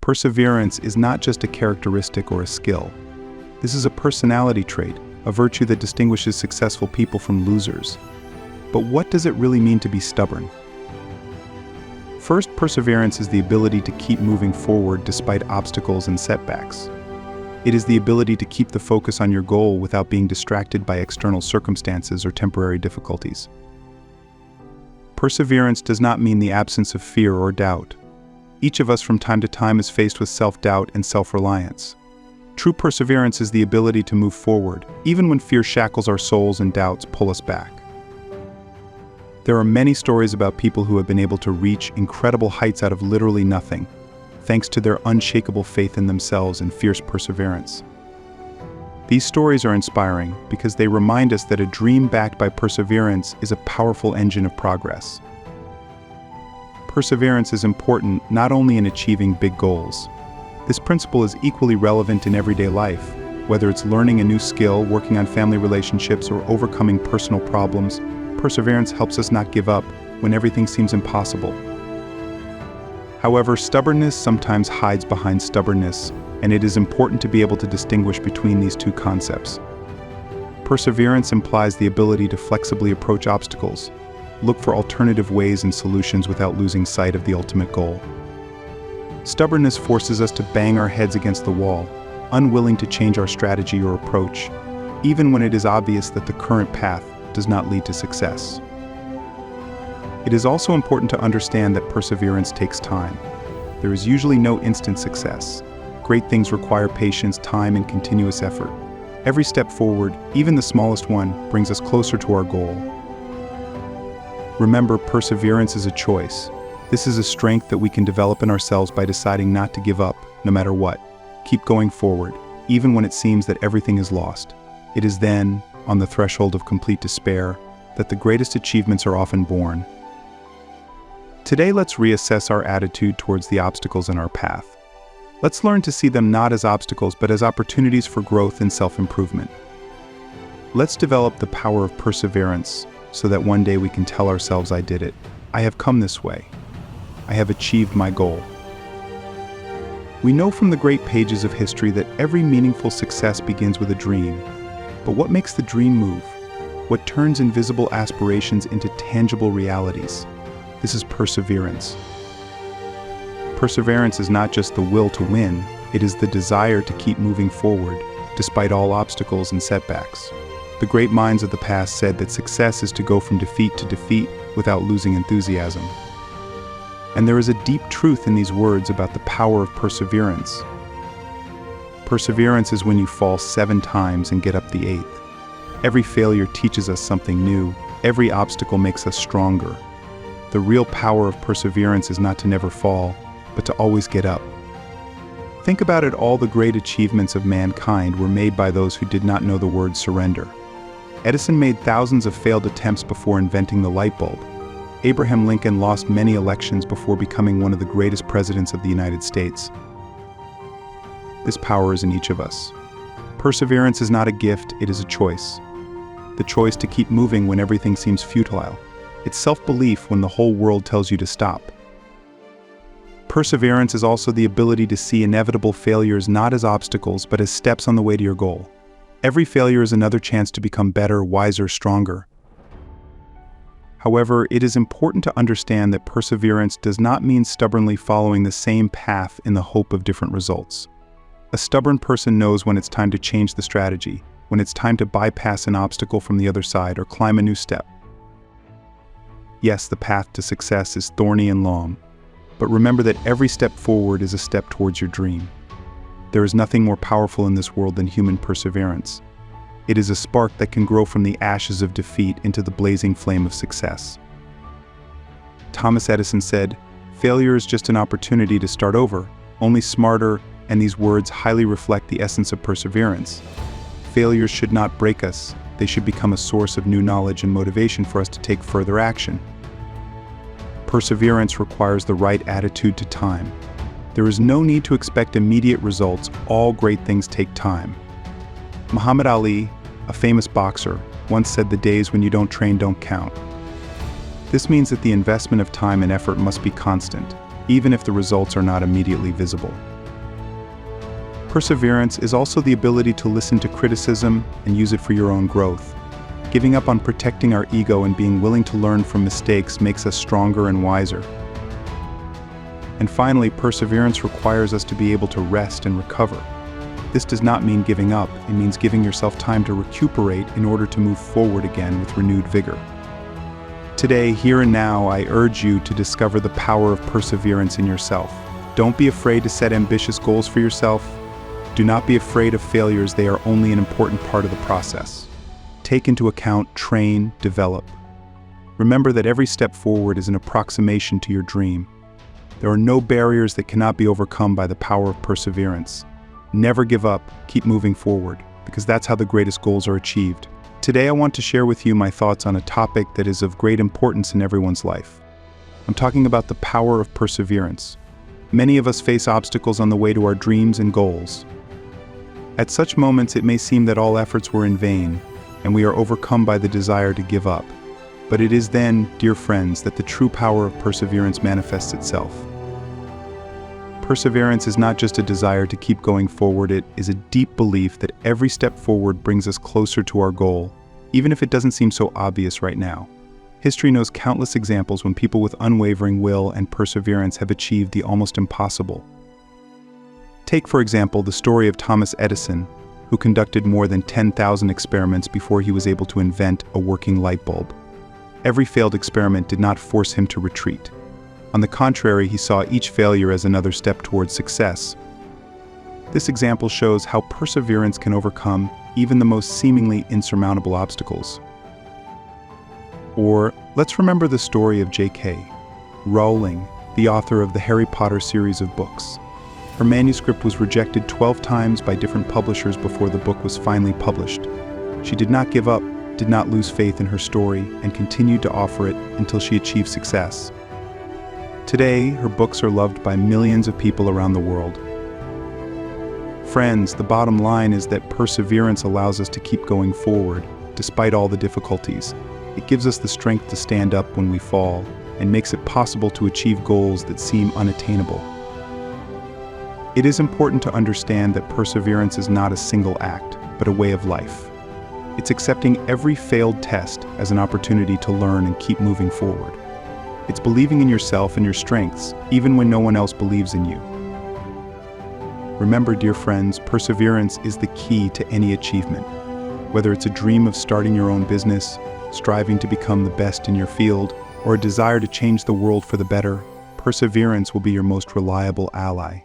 Perseverance is not just a characteristic or a skill. This is a personality trait, a virtue that distinguishes successful people from losers. But what does it really mean to be stubborn? First, perseverance is the ability to keep moving forward despite obstacles and setbacks. It is the ability to keep the focus on your goal without being distracted by external circumstances or temporary difficulties. Perseverance does not mean the absence of fear or doubt. Each of us from time to time is faced with self-doubt and self-reliance. True perseverance is the ability to move forward, even when fear shackles our souls and doubts pull us back. There are many stories about people who have been able to reach incredible heights out of literally nothing, thanks to their unshakable faith in themselves and fierce perseverance. These stories are inspiring because they remind us that a dream backed by perseverance is a powerful engine of progress. Perseverance is important not only in achieving big goals. This principle is equally relevant in everyday life, whether it's learning a new skill, working on family relationships, or overcoming personal problems. Perseverance helps us not give up when everything seems impossible. However, stubbornness sometimes hides behind stubbornness, and it is important to be able to distinguish between these two concepts. Perseverance implies the ability to flexibly approach obstacles, look for alternative ways and solutions without losing sight of the ultimate goal. Stubbornness forces us to bang our heads against the wall, unwilling to change our strategy or approach, even when it is obvious that the current path does not lead to success. It is also important to understand that perseverance takes time. There is usually no instant success. Great things require patience, time, and continuous effort. Every step forward, even the smallest one, brings us closer to our goal. Remember, perseverance is a choice. This is a strength that we can develop in ourselves by deciding not to give up, no matter what. Keep going forward, even when it seems that everything is lost. It is then, on the threshold of complete despair, that the greatest achievements are often born. Today, let's reassess our attitude towards the obstacles in our path. Let's learn to see them not as obstacles, but as opportunities for growth and self-improvement. Let's develop the power of perseverance so that one day we can tell ourselves, I did it. I have come this way. I have achieved my goal. We know from the great pages of history that every meaningful success begins with a dream. But what makes the dream move? What turns invisible aspirations into tangible realities? This is perseverance. Perseverance is not just the will to win, it is the desire to keep moving forward, despite all obstacles and setbacks. The great minds of the past said that success is to go from defeat to defeat without losing enthusiasm. And there is a deep truth in these words about the power of perseverance. Perseverance is when you fall 7 times and get up the 8th. Every failure teaches us something new. Every obstacle makes us stronger. The real power of perseverance is not to never fall, but to always get up. Think about it, all the great achievements of mankind were made by those who did not know the word surrender. Edison made thousands of failed attempts before inventing the light bulb. Abraham Lincoln lost many elections before becoming one of the greatest presidents of the United States. This power is in each of us. Perseverance is not a gift, it is a choice. The choice to keep moving when everything seems futile. It's self-belief when the whole world tells you to stop. Perseverance is also the ability to see inevitable failures not as obstacles, but as steps on the way to your goal. Every failure is another chance to become better, wiser, stronger. However, it is important to understand that perseverance does not mean stubbornly following the same path in the hope of different results. A stubborn person knows when it's time to change the strategy, when it's time to bypass an obstacle from the other side or climb a new step. Yes, the path to success is thorny and long, but remember that every step forward is a step towards your dream. There is nothing more powerful in this world than human perseverance. It is a spark that can grow from the ashes of defeat into the blazing flame of success. Thomas Edison said, "Failure is just an opportunity to start over, only smarter," and these words highly reflect the essence of perseverance. Failures should not break us, they should become a source of new knowledge and motivation for us to take further action. Perseverance requires the right attitude to time. There is no need to expect immediate results, all great things take time. Muhammad Ali, a famous boxer, once said, "The days when you don't train don't count." This means that the investment of time and effort must be constant. even if the results are not immediately visible. Perseverance is also the ability to listen to criticism and use it for your own growth. Giving up on protecting our ego and being willing to learn from mistakes makes us stronger and wiser. And finally, perseverance requires us to be able to rest and recover. This does not mean giving up, it means giving yourself time to recuperate in order to move forward again with renewed vigor. Today, here and now, I urge you to discover the power of perseverance in yourself. Don't be afraid to set ambitious goals for yourself. Do not be afraid of failures, they are only an important part of the process. Take into account, train, develop. Remember that every step forward is an approximation to your dream. There are no barriers that cannot be overcome by the power of perseverance. Never give up, keep moving forward, because that's how the greatest goals are achieved. Today I want to share with you my thoughts on a topic that is of great importance in everyone's life. I'm talking about the power of perseverance. Many of us face obstacles on the way to our dreams and goals. At such moments, it may seem that all efforts were in vain, and we are overcome by the desire to give up. But it is then, dear friends, that the true power of perseverance manifests itself. Perseverance is not just a desire to keep going forward, it is a deep belief that every step forward brings us closer to our goal, even if it doesn't seem so obvious right now. History knows countless examples when people with unwavering will and perseverance have achieved the almost impossible. Take, for example, the story of Thomas Edison, who conducted more than 10,000 experiments before he was able to invent a working light bulb. Every failed experiment did not force him to retreat. On the contrary, he saw each failure as another step towards success. This example shows how perseverance can overcome even the most seemingly insurmountable obstacles. Or, let's remember the story of J.K. Rowling, the author of the Harry Potter series of books. Her manuscript was rejected 12 times by different publishers before the book was finally published. She did not give up, did not lose faith in her story, and continued to offer it until she achieved success. Today, her books are loved by millions of people around the world. Friends, the bottom line is that perseverance allows us to keep going forward, despite all the difficulties. It gives us the strength to stand up when we fall, and makes it possible to achieve goals that seem unattainable. It is important to understand that perseverance is not a single act, but a way of life. It's accepting every failed test as an opportunity to learn and keep moving forward. It's believing in yourself and your strengths, even when no one else believes in you. Remember, dear friends, perseverance is the key to any achievement. Whether it's a dream of starting your own business, striving to become the best in your field, or a desire to change the world for the better, perseverance will be your most reliable ally.